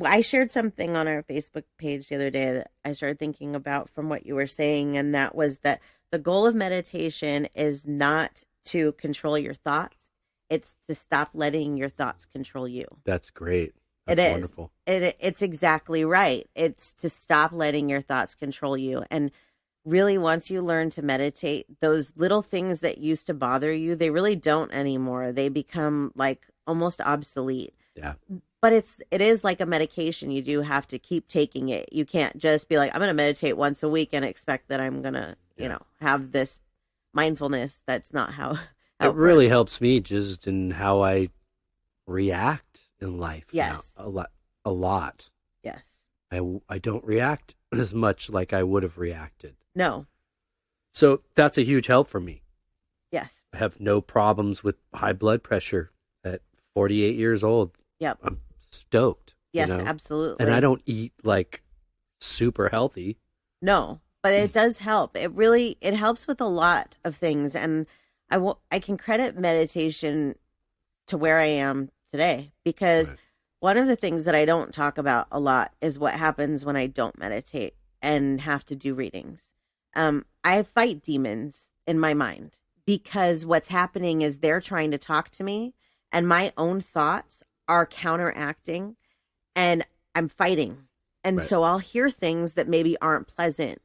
I shared something on our Facebook page the other day that I started thinking about from what you were saying, and that was that the goal of meditation is not to control your thoughts. It's to stop letting your thoughts control you. That's great. That's wonderful. It's exactly right. It's to stop letting your thoughts control you. And really, once you learn to meditate, those little things that used to bother you, they really don't anymore. They become like almost obsolete. Yeah. But it is like a medication. You do have to keep taking it. You can't just be like, I'm going to meditate once a week and expect that I'm going to, have this mindfulness. That's not how it really helps me just in how I react in life. Yes. Now, a lot. Yes. I don't react as much like I would have reacted. No. So that's a huge help for me. Yes. I have no problems with high blood pressure at 48 years old. Yep. I'm stoked. Yes, absolutely. And I don't eat like super healthy. No, but it does help. It helps with a lot of things. And I can credit meditation to where I am today, because one of the things that I don't talk about a lot is what happens when I don't meditate and have to do readings. I fight demons in my mind, because what's happening is they're trying to talk to me, and my own thoughts are counteracting, and I'm fighting. And so I'll hear things that maybe aren't pleasant.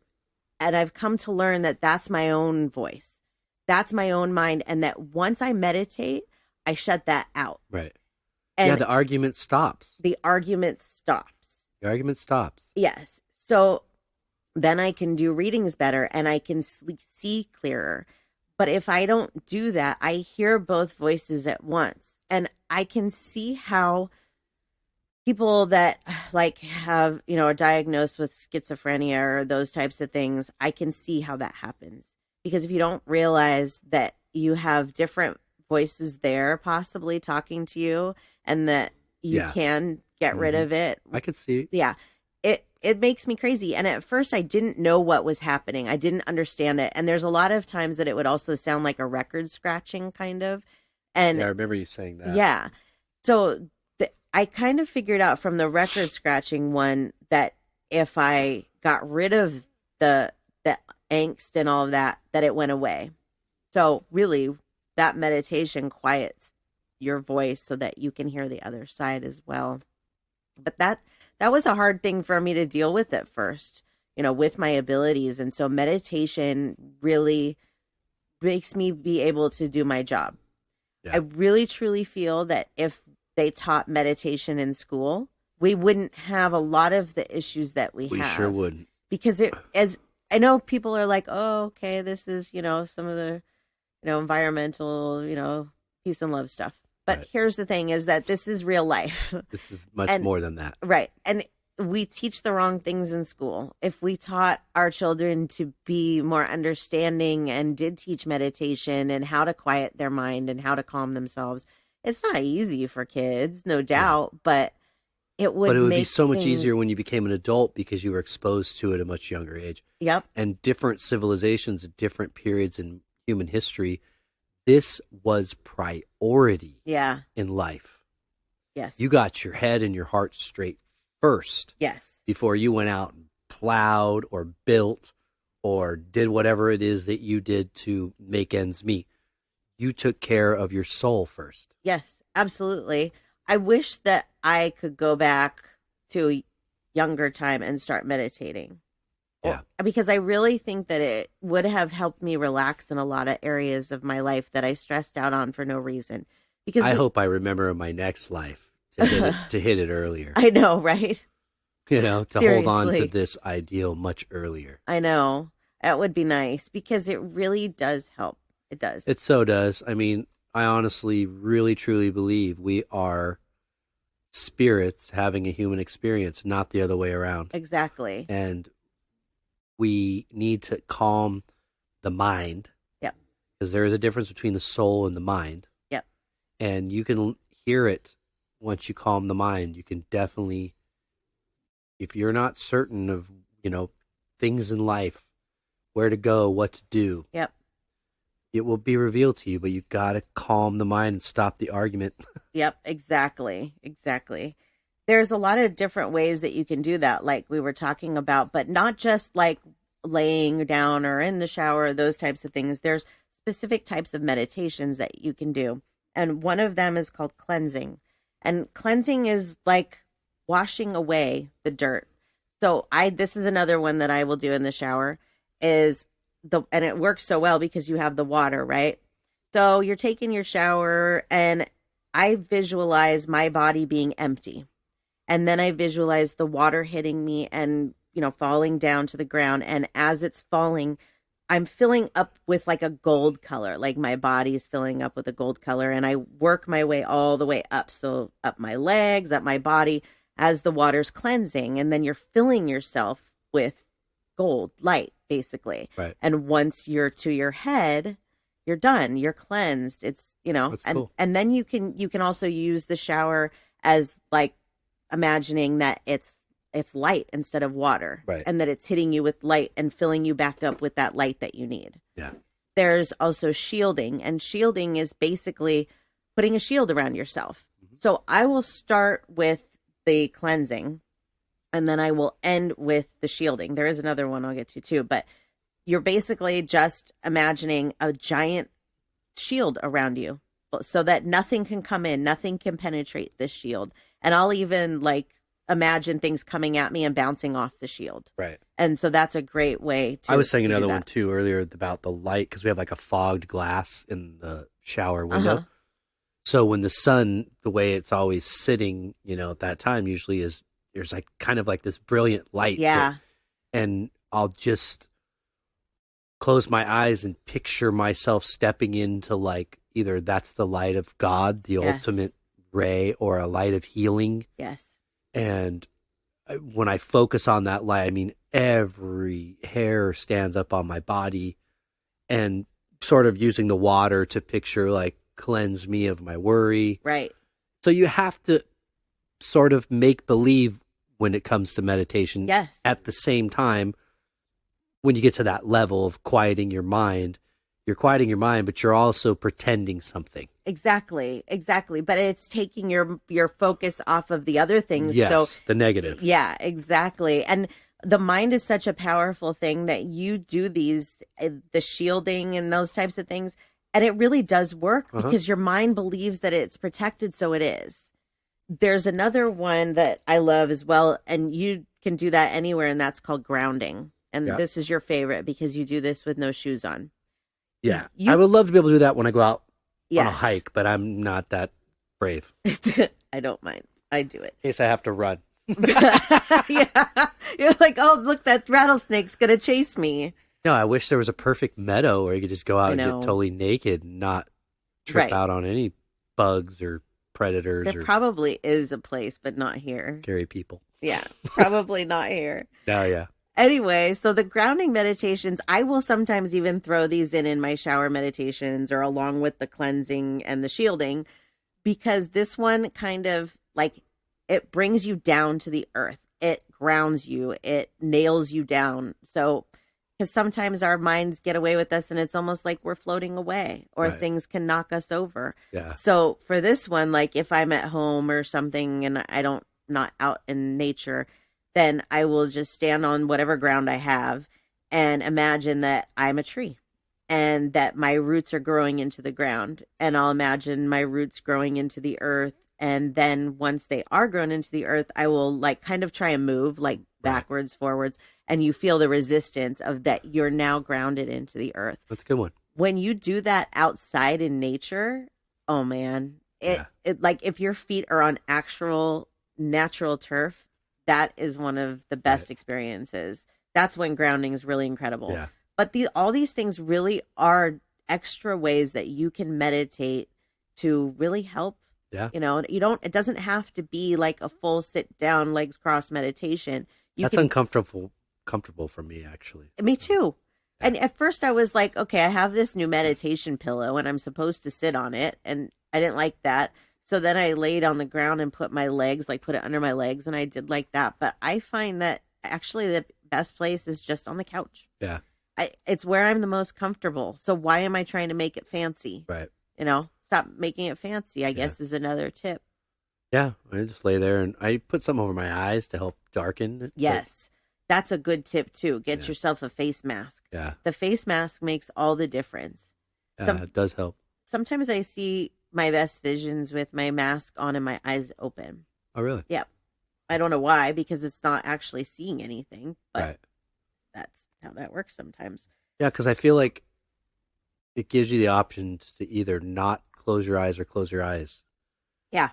And I've come to learn that that's my own voice. That's my own mind. And that once I meditate, I shut that out. Right. And the argument stops. The argument stops. The argument stops. Yes. So then I can do readings better, and I can see clearer. But if I don't do that, I hear both voices at once. And I can see how people that have, are diagnosed with schizophrenia or those types of things, I can see how that happens. Because if you don't realize that you have different voices there possibly talking to you, and that you can get rid of it. I could see. Yeah. It makes me crazy. And at first I didn't know what was happening. I didn't understand it. And there's a lot of times that it would also sound like a record scratching kind of. And I remember you saying that. Yeah. So I kind of figured out from the record scratching one that if I got rid of the angst and all of that it went away. So really that meditation quiets your voice so that you can hear the other side as well. But that was a hard thing for me to deal with at first, with my abilities. And so meditation really makes me be able to do my job. Yeah. I really, truly feel that if they taught meditation in school, we wouldn't have a lot of the issues that we have. We sure wouldn't. Because as I know people are like, oh, okay, this is, some of the, environmental, peace and love stuff. But here's the thing is that this is real life. This is much more than that. Right. And we teach the wrong things in school. If we taught our children to be more understanding and did teach meditation and how to quiet their mind and how to calm themselves, it's not easy for kids, no doubt, but it would be so much easier when you became an adult because you were exposed to it at a much younger age. Yep. And different civilizations at different periods in human history, this was priority in life. Yes. You got your head and your heart straight first. Yes. Before you went out and plowed or built or did whatever it is that you did to make ends meet. You took care of your soul first. Yes, absolutely. I wish that I could go back to a younger time and start meditating. Yeah. Because I really think that it would have helped me relax in a lot of areas of my life that I stressed out on for no reason. Because I hope I remember in my next life to hit it earlier. I know, right? To hold on to this ideal much earlier. I know. That would be nice because it really does help. It does. It so does. I mean, I honestly, really, truly believe we are spirits having a human experience, not the other way around. Exactly. And we need to calm the mind. Yep. Because there is a difference between the soul and the mind. Yep. And you can hear it once you calm the mind. You can definitely, if you're not certain of, things in life, where to go, what to do. Yep. It will be revealed to you, but you got to calm the mind and stop the argument. Yep, exactly. Exactly. There's a lot of different ways that you can do that, like we were talking about, but not just like laying down or in the shower, those types of things. There's specific types of meditations that you can do. And one of them is called cleansing. And cleansing is like washing away the dirt. So this is another one that I will do in the shower and it works so well because you have the water, right? So you're taking your shower and I visualize my body being empty. And then I visualize the water hitting me and, falling down to the ground. And as it's falling, I'm filling up with like a gold color, like my body is filling up with a gold color. And I work my way all the way up. So up my legs, up my body as the water's cleansing. And then you're filling yourself with gold light, basically. Right. And once you're to your head, you're done. You're cleansed. It's, That's cool. and then you can also use the shower as like imagining that it's light instead of water. Right. And that it's hitting you with light and filling you back up with that light that you need. Yeah. There's also shielding, and shielding is basically putting a shield around yourself. Mm-hmm. So I will start with the cleansing and then I will end with the shielding. There is another one I'll get to too, but you're basically just imagining a giant shield around you so that nothing can come in, nothing can penetrate this shield. And I'll even like imagine things coming at me and bouncing off the shield. Right. And so that's a great way to I was saying to do another that. one too earlier about the light, because we have like a fogged glass in the shower window. Uh-huh. So when the sun, the way it's always sitting, at that time usually is, there's like kind of like this brilliant light. Yeah. And I'll just close my eyes and picture myself stepping into like either that's the light of God, the Yes. ultimate ray, or a light of healing. Yes. And when I focus on that light, I mean, every hair stands up on my body, and sort of using the water to picture like cleanse me of my worry. Right. So you have to sort of make believe when it comes to meditation. Yes. At the same time, when you get to that level of quieting your mind, you're quieting your mind, but you're also pretending something. Exactly. But it's taking your focus off of the other things. Yes, So the negative. yeah, exactly. And the mind is such a powerful thing that you do the shielding and those types of things. And it really does work because your mind believes that it's protected. So it is. There's another one that I love as well. And you can do that anywhere. And that's called grounding. And this is your favorite because you do this with no shoes on. Yeah. I would love to be able to do that when I go out Yes. on a hike, but I'm not that brave. I don't mind. I do it. In case I have to run. Yeah. You're like, oh, look, that rattlesnake's going to chase me. No, I wish there was a perfect meadow where you could just go out and get know. totally naked and not trip Right. out on any bugs or predators There or probably is a place, but not here. scary people. Yeah, probably not here. Oh, yeah. Anyway, so the grounding meditations, I will sometimes even throw these in my shower meditations or along with the cleansing and the shielding, because this one kind of like, it brings you down to the earth. It grounds you. It nails you down. So, because sometimes our minds get away with us and it's almost like we're floating away or Right. things can knock us over. Yeah. So for this one, like if I'm at home or something and not out in nature, then I will just stand on whatever ground I have and imagine that I'm a tree and that my roots are growing into the ground. And I'll imagine my roots growing into the earth. And then once they are grown into the earth, I will like kind of try and move like backwards, forwards. And you feel the resistance of that you're now grounded into the earth. That's a good one. When you do that outside in nature, oh man, it like if your feet are on actual natural turf, that is one of the best experiences. That's when grounding is really incredible. Yeah. But all these things really are extra ways that you can meditate to really help. Yeah. It doesn't have to be like a full sit down, legs crossed meditation. That's uncomfortable for me, actually. Me too. Yeah. And at first I was like, okay, I have this new meditation pillow and I'm supposed to sit on it. And I didn't like that. So then I laid on the ground and put it under my legs, and I did like that. But I find that actually the best place is just on the couch. Yeah. It's where I'm the most comfortable. So why am I trying to make it fancy? Right. Stop making it fancy, I guess, is another tip. Yeah. I just lay there and I put some over my eyes to help darken it. Yes. That's a good tip too. Get yourself a face mask. Yeah. The face mask makes all the difference. Yeah, it does help. Sometimes I see my best visions with my mask on and my eyes open. Oh, really? Yep. I don't know why, because it's not actually seeing anything, but that's how that works sometimes. Yeah, because I feel like it gives you the options to either not close your eyes or close your eyes. Yeah.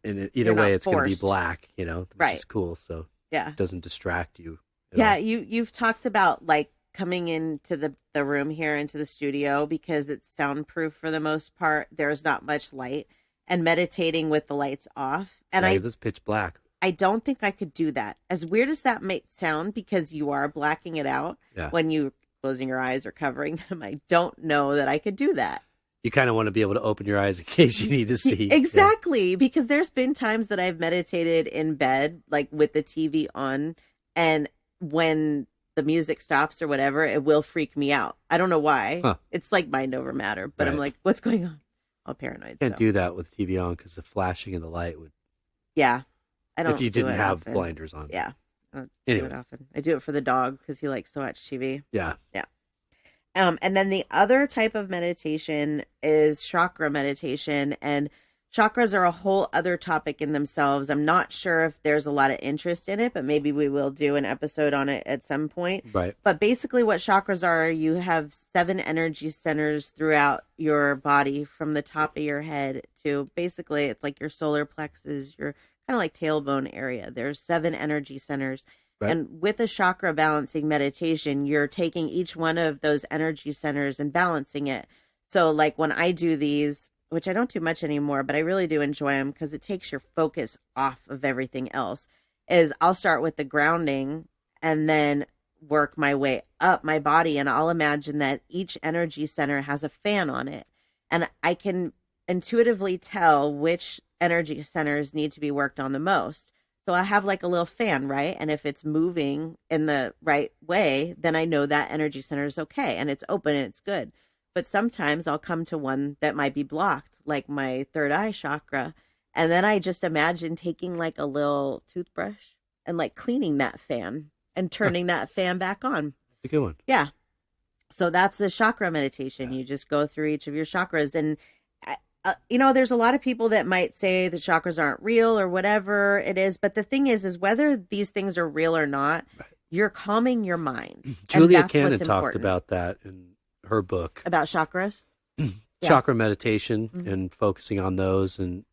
And either way, it's going to be black, which is cool. So it doesn't distract you. Yeah, you've talked about like coming into the room here, into the studio, because it's soundproof for the most part. There's not much light, and meditating with the lights off. And it's pitch black. I don't think I could do that. As weird as that may sound, because you are blacking it out when you're closing your eyes or covering them, I don't know that I could do that. You kind of want to be able to open your eyes in case you need to see. Exactly, because there's been times that I've meditated in bed, like with the TV on, and when the music stops or whatever, it will freak me out. I don't know why. Huh. It's like mind over matter, but I'm like, what's going on? All paranoid. Can't do that with TV on because the flashing of the light would. Yeah. I don't. If you didn't have blinders on. Yeah. I don't do it often. I do it for the dog because he likes to watch TV. Yeah. Yeah. And then the other type of meditation is chakra meditation, and chakras are a whole other topic in themselves. I'm not sure if there's a lot of interest in it, but maybe we will do an episode on it at some point. Right. But basically what chakras are, you have 7 energy centers throughout your body, from the top of your head to basically it's like your solar plexus, your kind of like tailbone area. There's 7 energy centers. Right. And with a chakra balancing meditation, you're taking each one of those energy centers and balancing it. So like when I do these, which I don't do much anymore, but I really do enjoy them because it takes your focus off of everything else, is I'll start with the grounding and then work my way up my body. And I'll imagine that each energy center has a fan on it. And I can intuitively tell which energy centers need to be worked on the most. So I have like a little fan, right? And if it's moving in the right way, then I know that energy center is okay and it's open and it's good. But sometimes I'll come to one that might be blocked, like my third eye chakra. And then I just imagine taking like a little toothbrush and like cleaning that fan and turning that fan back on. A good one. Yeah. So that's the chakra meditation. You just go through each of your chakras. And, there's a lot of people that might say the chakras aren't real or whatever it is. But the thing is whether these things are real or not, you're calming your mind. Julia Cannon talked about that in her book. About chakras? Chakra meditation and focusing on those, and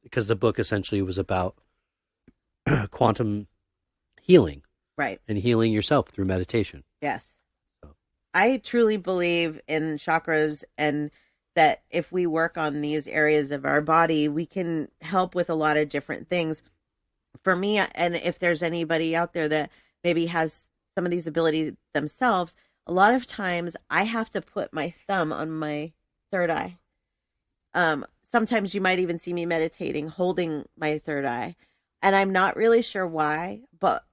because the book essentially was about quantum healing. Right. And healing yourself through meditation. Yes. So. I truly believe in chakras, and that if we work on these areas of our body, we can help with a lot of different things. For me, and if there's anybody out there that maybe has some of these abilities themselves, a lot of times I have to put my thumb on my third eye. Sometimes you might even see me meditating, holding my third eye. And I'm not really sure why, but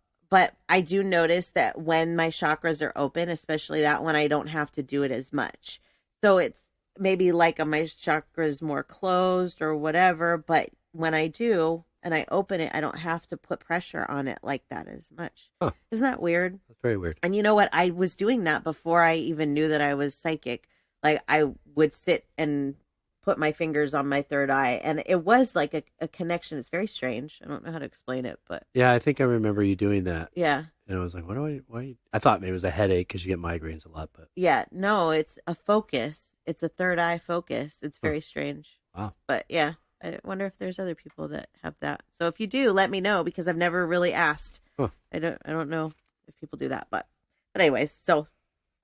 I do notice that when my chakras are open, especially that one, I don't have to do it as much. So it's maybe like my chakras more closed or whatever, but when I do and I open it, I don't have to put pressure on it like that as much. Huh. Isn't that weird? That's very weird. And you know what? I was doing that before I even knew that I was psychic. Like I would sit and put my fingers on my third eye, and it was like a connection. It's very strange. I don't know how to explain it, but yeah, I think I remember you doing that. Yeah. And I was like, why? I thought maybe it was a headache because you get migraines a lot, but yeah, no, it's a focus. It's a third eye focus. It's very strange. Wow. But yeah, I wonder if there's other people that have that. So if you do, let me know, because I've never really asked. Huh. I don't know if people do that, but But anyways, so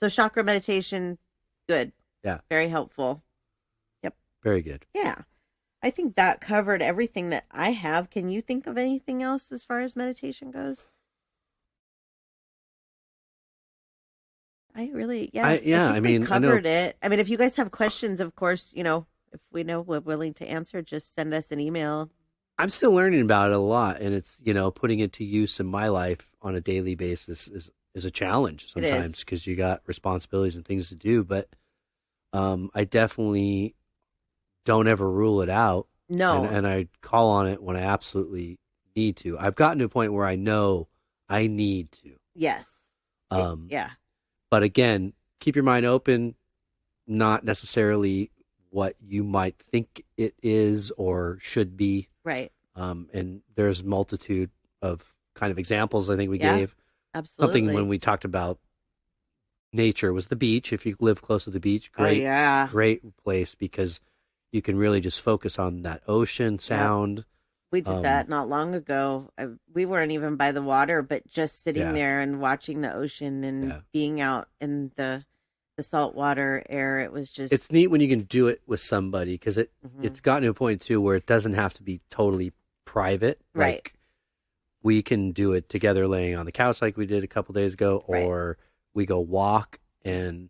chakra meditation, good. Yeah. Very helpful. Yep. Very good. Yeah. I think that covered everything that I have. Can you think of anything else as far as meditation goes? I really, yeah. I mean, we covered it. I mean, if you guys have questions, of course, if we know we're willing to answer, just send us an email. I'm still learning about it a lot, and it's, putting it to use in my life on a daily basis is a challenge sometimes because you got responsibilities and things to do. But I definitely don't ever rule it out. No. And I call on it when I absolutely need to. I've gotten to a point where I know I need to. Yes. Yeah. But again, keep your mind open, not necessarily what you might think it is or should be. Right. And there's multitude of kind of examples I think we gave. Absolutely. Something when we talked about nature was the beach. If you live close to the beach, great, great place because you can really just focus on that ocean sound. We did that not long ago. We weren't even by the water, but just sitting there and watching the ocean and being out in the saltwater air. It was just... It's neat when you can do it with somebody because it's gotten to a point too where it doesn't have to be totally private. Right. Like we can do it together laying on the couch like we did a couple days ago, or we go walk, and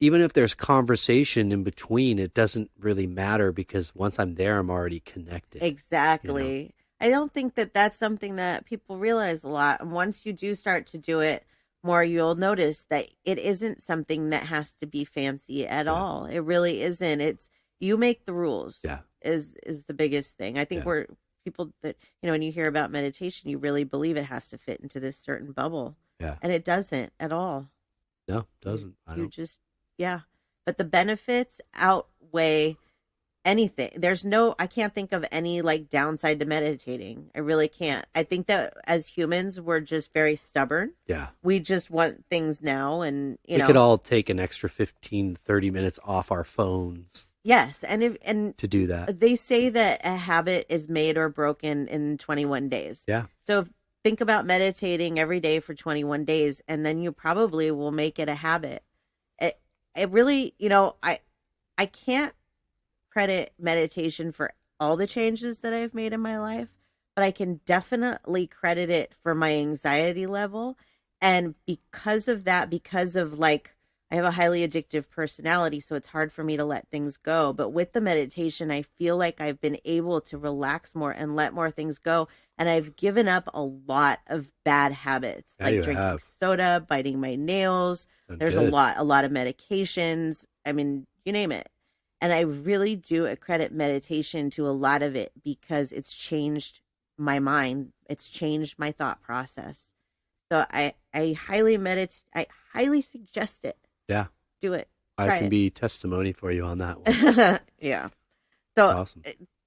even if there's conversation in between, it doesn't really matter because once I'm there, I'm already connected. Exactly. I don't think that that's something that people realize a lot. And once you do start to do it more, you'll notice that it isn't something that has to be fancy at all. It really isn't. It's you make the rules. Yeah. Is the biggest thing. I think we're people that, when you hear about meditation, you really believe it has to fit into this certain bubble. Yeah. And it doesn't at all. No, it doesn't. But the benefits outweigh anything. I can't think of any downside to meditating. I really can't. I think that as humans, we're just very stubborn. Yeah. We just want things now. And, we could all take an extra 15, 30 minutes off our phones. Yes. And to do that. They say that a habit is made or broken in 21 days. Yeah. So think about meditating every day for 21 days, and then you probably will make it a habit. It really, I can't credit meditation for all the changes that I've made in my life, but I can definitely credit it for my anxiety level. And because of that, I have a highly addictive personality, so it's hard for me to let things go. But with the meditation, I feel like I've been able to relax more and let more things go. And I've given up a lot of bad habits, like drinking soda, biting my nails. There's a lot of medications. I mean, you name it. And I really do accredit meditation to a lot of it because it's changed my mind. It's changed my thought process. So I highly suggest it. Yeah. Do it. I can be testimony for you on that one. Yeah. So that's awesome.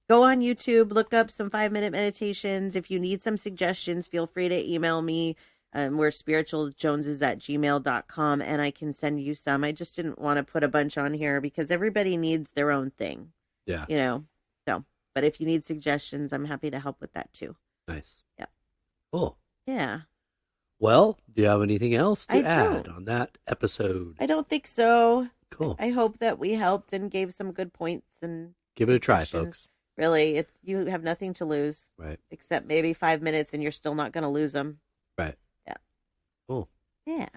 Go on YouTube, look up some 5-minute meditations. If you need some suggestions, feel free to email me. We're spiritualjoneses@gmail.com, and I can send you some. I just didn't want to put a bunch on here because everybody needs their own thing. Yeah. So, but if you need suggestions, I'm happy to help with that too. Nice. Yeah. Cool. Yeah. Well, do you have anything else to add on that episode? I don't think so. Cool. I hope that we helped and gave some good points and give it a try, folks. Really, you have nothing to lose. Right. Except maybe 5 minutes and you're still not going to lose them. Right. Yeah. Cool. Yeah.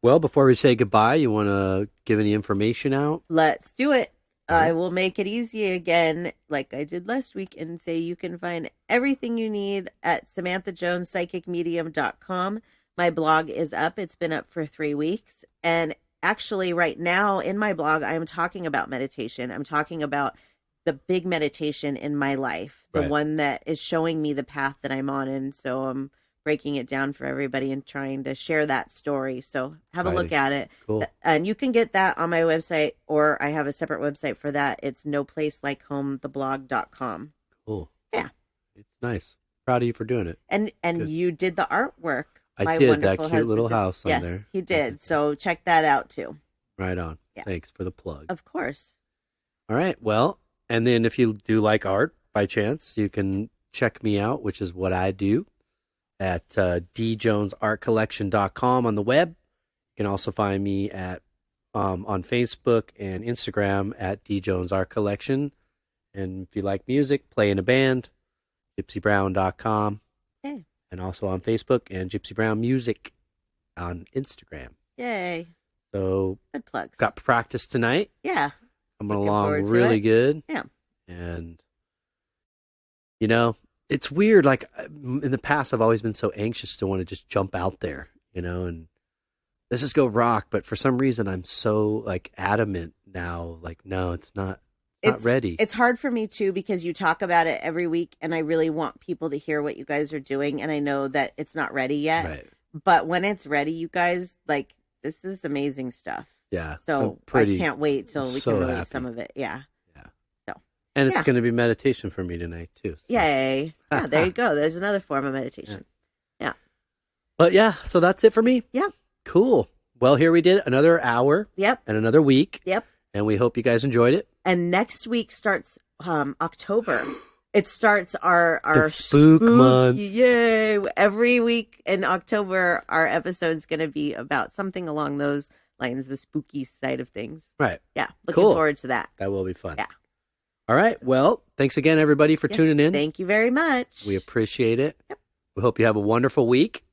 Well, before we say goodbye, you want to give any information out? Let's do it. I will make it easy again, like I did last week, and say you can find everything you need at SamanthaJonesPsychicMedium.com. My blog is up. It's been up for 3 weeks. And actually, right now in my blog, I'm talking about meditation. I'm talking about the big meditation in my life, the one that is showing me the path that I'm on. And so I'm breaking it down for everybody and trying to share that story. So have a look at it. Cool. And you can get that on my website, or I have a separate website for that. It's noplacelikehometheblog.com. Cool. Yeah. It's nice. Proud of you for doing it. And you did the artwork. I did that cute little house on there. Yes, he did. So check that out too. Right on. Yeah. Thanks for the plug. Of course. All right. Well, and then if you do like art by chance, you can check me out, which is what I do, at djonesartcollection.com on the web. You can also find me at on Facebook and Instagram at D Jones Art Collection. And if you like music, play in a band, gypsybrown.com. Okay. And also on Facebook and Gypsy Brown Music on Instagram. Yay. So good plugs. Got practice tonight. Yeah. Coming along really good. Yeah. And, you know, it's weird. Like in the past, I've always been so anxious to want to just jump out there, you know, and let's just go rock. But for some reason, I'm so like adamant now. Like, no, it's not ready. It's hard for me too, because you talk about it every week and I really want people to hear what you guys are doing. And I know that it's not ready yet, right. But when it's ready, you guys, like, this is amazing stuff. Yeah. So I can't wait till we can release some of it. Yeah. And it's going to be meditation for me tonight, too. So. Yay. Yeah, there you go. There's another form of meditation. Yeah. But yeah, so that's it for me. Yeah. Cool. Well, here we did another hour. Yep. And another week. Yep. And we hope you guys enjoyed it. And next week starts October. It starts our the spook month. Yay. Every week in October, our episode's going to be about something along those lines, the spooky side of things. Right. Yeah. Looking forward to that. That will be fun. Yeah. All right. Well, thanks again, everybody, for tuning in. Thank you very much. We appreciate it. Yep. We hope you have a wonderful week,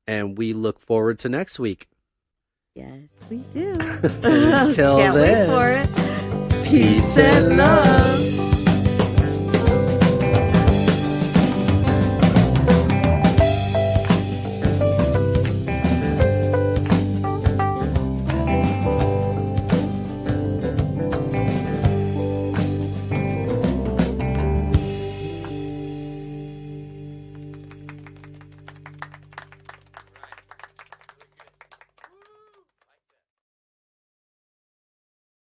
and we look forward to next week. Yes, we do. Until Can't then. wait for it. Peace and love.